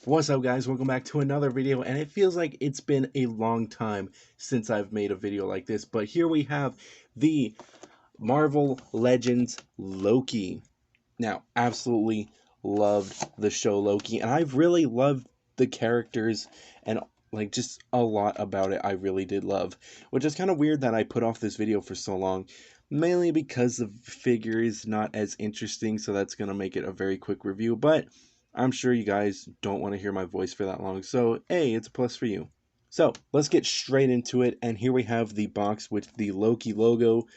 What's up, guys? Welcome back to another video, and it feels like it's been a long time since I've made a video like this, but here we have the Marvel Legends Loki. Now, absolutely loved the show Loki, and I've really loved the characters and like just a lot about it I really did love, which is kind of weird that I put off this video for so long, mainly because the figure is not as interesting, so that's going to make it a very quick review, but I'm sure you guys don't want to hear my voice for that long, so hey, it's a plus for you. So let's get straight into it, and here we have the box with the Loki logo,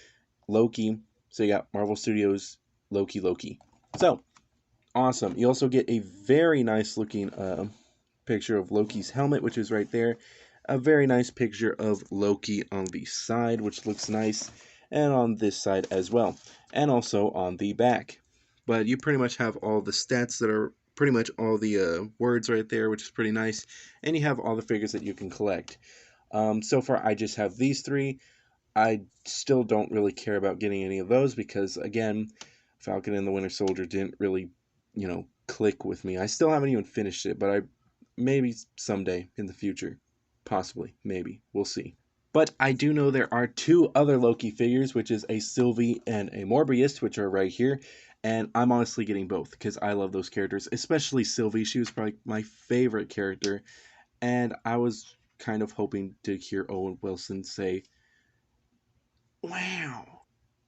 Loki. So you got Marvel Studios Loki. So awesome. You also get a very nice looking picture of Loki's helmet, which is right there. A very nice picture of Loki on the side, which looks nice, and on this side as well, and also on the back. But you pretty much have all the stats that are pretty much all the words right there, which is pretty nice, and you have all the figures that you can collect. So far, I just have these three. I still don't really care about getting any of those because, again, Falcon and the Winter Soldier didn't really, click with me. I still haven't even finished it, but maybe someday in the future. Possibly, maybe. We'll see. But I do know there are two other Loki figures, which is a Sylvie and a Morbius, which are right here. And I'm honestly getting both because I love those characters, especially Sylvie. She was probably my favorite character. And I was kind of hoping to hear Owen Wilson say, "Wow."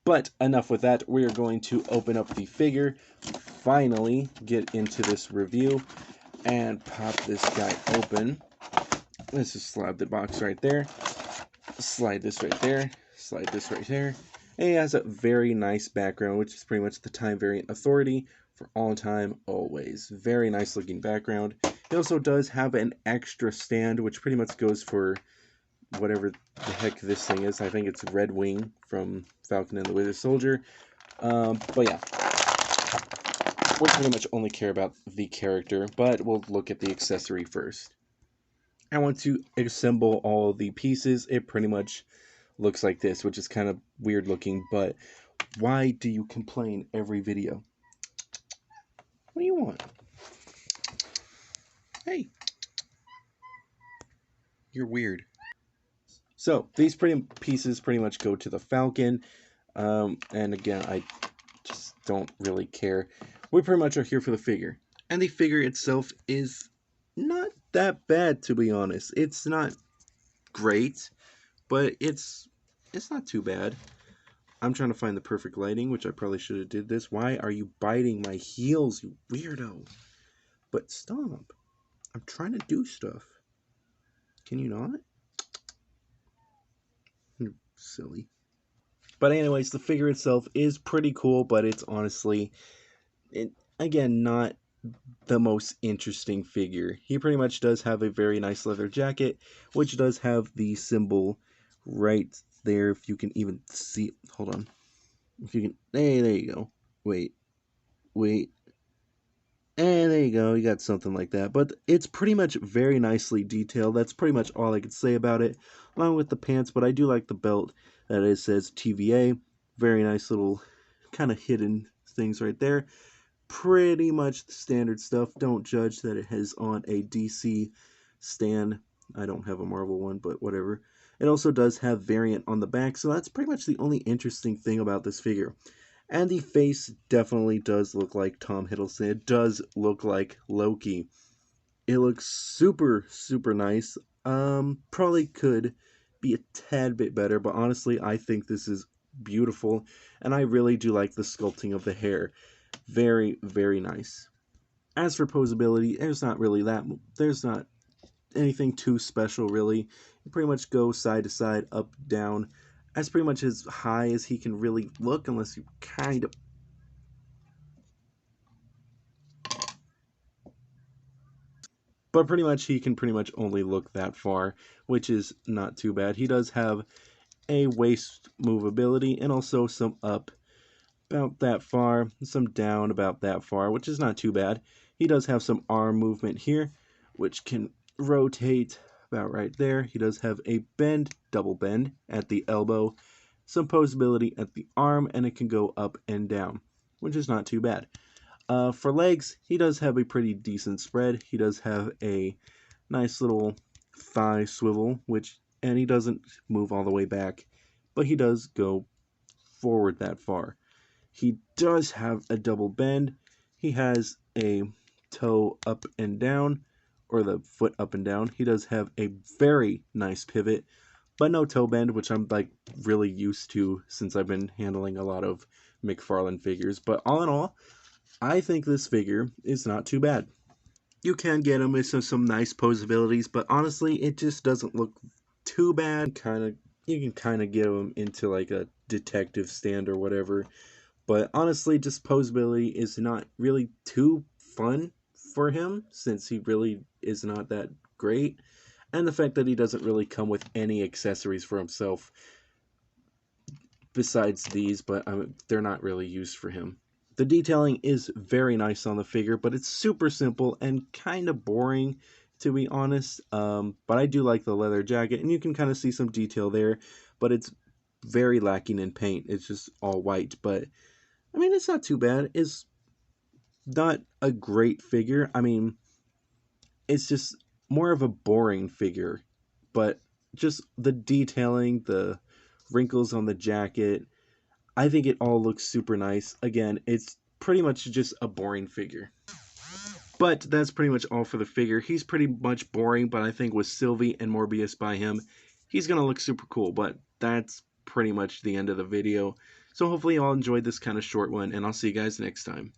But enough with that. We are going to open up the figure, finally get into this review, and pop this guy open. Let's just slide the box right there. Slide this right there. Slide this right there. And he has a very nice background, which is pretty much the Time Variant Authority for all time, always. Very nice looking background. He also does have an extra stand, which pretty much goes for whatever the heck this thing is. I think it's Red Wing from Falcon and the Winter Soldier. But yeah, we pretty much only care about the character, but we'll look at the accessory first. I want to assemble all the pieces. It pretty much looks like this, which is kind of weird looking, but why do you complain every video? What do you want? Hey, you're weird. So these pieces pretty much go to the Falcon, and again, I just don't really care. We pretty much are here for the figure, and the figure itself is not that bad, to be honest. It's not great, but it's not too bad. I'm trying to find the perfect lighting, which I probably should have did this. Why are you biting my heels, you weirdo? But stop. I'm trying to do stuff. Can you not? You're silly. But anyways, the figure itself is pretty cool, but it's honestly, again, not the most interesting figure. He pretty much does have a very nice leather jacket, which does have the symbol right there. If you can even see, hold on. If you can, hey, there you go. Wait, and there you go. You got something like that. But it's pretty much very nicely detailed. That's pretty much all I could say about it, along with the pants. But I do like the belt that it says TVA. Very nice little kind of hidden things right there. Pretty much the standard stuff. Don't judge that it has on a DC stand. I don't have a Marvel one, but whatever. It also does have variant on the back, so that's pretty much the only interesting thing about this figure. And the face definitely does look like Tom Hiddleston. It does look like Loki. It looks super, super nice. Probably could be a tad bit better, but honestly, I think this is beautiful, and I really do like the sculpting of the hair. Very, very nice. As for posability, there's not anything too special, really. You pretty much go side to side, up, down. That's pretty much as high as he can really look, unless you kind of... But pretty much he can pretty much only look that far, which is not too bad. He does have a waist movability and also some up about that far, some down about that far, which is not too bad. He does have some arm movement here, which can rotate about right there. He does have a bend, double bend at the elbow, some posability at the arm, and it can go up and down, which is not too bad. For legs, he does have a pretty decent spread. He does have a nice little thigh swivel, and he doesn't move all the way back, but he does go forward that far. He does have a double bend. He has a toe up and down, or the foot up and down. He does have a very nice pivot, but no toe bend, which I'm like really used to since I've been handling a lot of McFarlane figures. But all in all, I think this figure is not too bad. You can get him with some nice posabilities, but honestly, it just doesn't look too bad. You can kind of get him into like a detective stand or whatever. But honestly, just posability is not really too fun for him since he really is not that great. And the fact that he doesn't really come with any accessories for himself besides these, but they're not really used for him. The detailing is very nice on the figure, but it's super simple and kind of boring, to be honest. But I do like the leather jacket, and you can kind of see some detail there, but it's very lacking in paint. It's just all white, but I mean, it's not too bad. It's not a great figure. I mean, it's just more of a boring figure, but just the detailing, the wrinkles on the jacket, I think it all looks super nice. Again, it's pretty much just a boring figure. But that's pretty much all for the figure. He's pretty much boring, but I think with Sylvie and Morbius by him, he's going to look super cool. But that's pretty much the end of the video. So hopefully you all enjoyed this kind of short one, and I'll see you guys next time.